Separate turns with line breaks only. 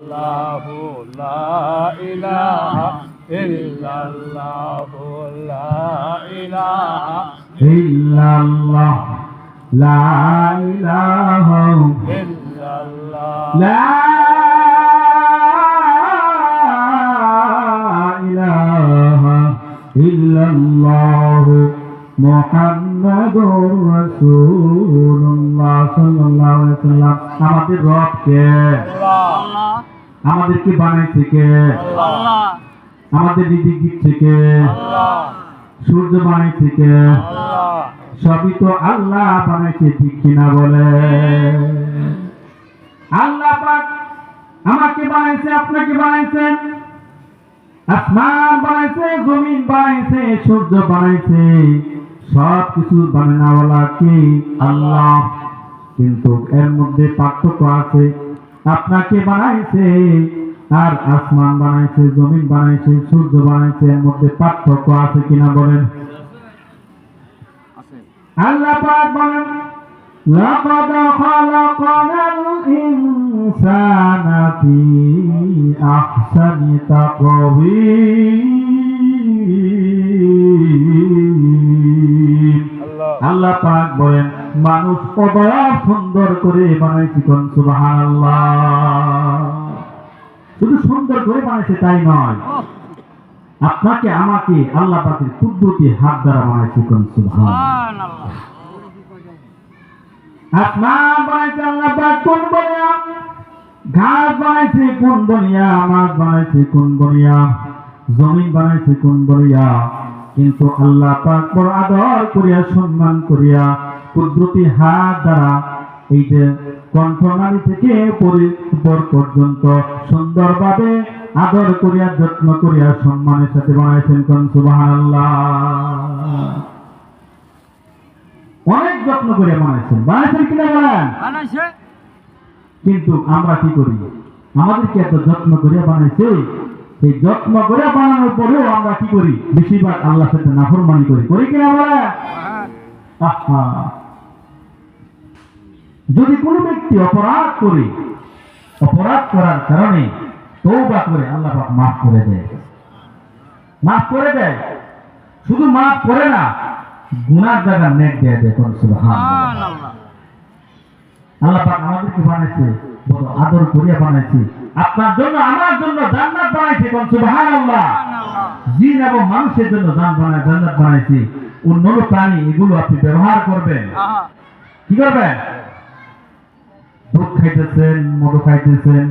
Allahu la ilaha illallah la ilaha
illallah la ilaha
illallah
la ilaha illallah মুহাম্মাদুর রাসূলুল্লাহ সাল্লাল্লাহু আলাইহি ওয়াসাল্লাম। আমাদের রব কে?
আল্লাহ
আমাদের কি বানাইছে কে?
আল্লাহ
আমাদের রিজিক দিচ্ছে কে?
আল্লাহ
সূর্য বানাইছে কে?
আল্লাহ
সবই তো আল্লাহ বানাইছে, ঠিক কিনা বলে? আল্লাহ পাক আমাকে বানাইছে, আপনাকে বানাইছেন, আসমান বানাইছে, জমিন বানাইছে, সূর্য বানাইছে, সব কিছু বানানোওয়ালা কে? আল্লাহ। কিন্তু এর মধ্যে পার্থক্য আছে। আপনাকে বানাইছে আর আসমান বানাইছে, জমিন বানাইছে, সূর্য বানাইছে, এর মধ্যে পার্থক্য আছে কিনা বলেন? আল্লাহ পাক বলেন, লাকাদ খালাকানাল ইনসানা ফি আহসানি তাকওয়ীম। আল্লাহ পাক বলেন, মানুষ কত সুন্দর করে বানাইছে, কোন সুবহানাল্লাহ। শুধু সুন্দর করে বানাইছে তাই নয়, আপনাকে আমাকে আল্লাহ পাকের কুদরতি হাত দ্বারা বানাইছে, কোন সুবহানাল্লাহ। আসমান বানাইছে আল্লাহ পাক কোন বনিয়া, ঘাস বানাইছে কোন বনিয়া, মাছ বানাইছে কোন বনিয়া, জমিন বানাইছে কোন বনিয়া। কিন্তু আল্লাহ পাক বড় আদর করিয়া, সম্মান করিয়া, কুদরতি হাত দ্বারা এই যে কণ্ঠনালী থেকে উপর পর্যন্ত সুন্দরভাবে আদর করিয়া, যত্ন করিয়া, সম্মানের সাথে বানাইছেন, কোন সুবহানাল্লাহ। অনেক যত্ন করে বানাইছেন, বানাইছেন কিনা বলেন? কিন্তু আমরা কি করি? আমাদেরকে এত যত্ন করে বানাইছে, এই যত্ন করে বানানোর পরেও আমরা কি করি? বেশিরভাগ আল্লাহর সাথে নাফরমানি করি, করি কিনা বলেন? যদি কোনো ব্যক্তি অপরাধ করে, অপরাধ করার কারণে তওবা করে, আল্লাহ পাক মাফ করে দেয়, মাফ করে দেয়। শুধু মাফ করে না, গুনার জায়গা নেক দিয়ে দেয়, কোন সুবহানাল্লাহ। আল্লাহ পাক আমাদেরকে বানাইছে, বড় আদর করিয়া বানাইছে, আপনার জন্য, আমার জন্য জান্নাত বানাইছে, কোন সুবহানাল্লাহ। জিন এবং মানুষের জন্য জান্নাত বানাইছে। অন্যান্য প্রাণী এগুলো আপনি ব্যবহার করবেন, কি করবেন? দুধ খাইতেছেন, মধু খাইতেছেন,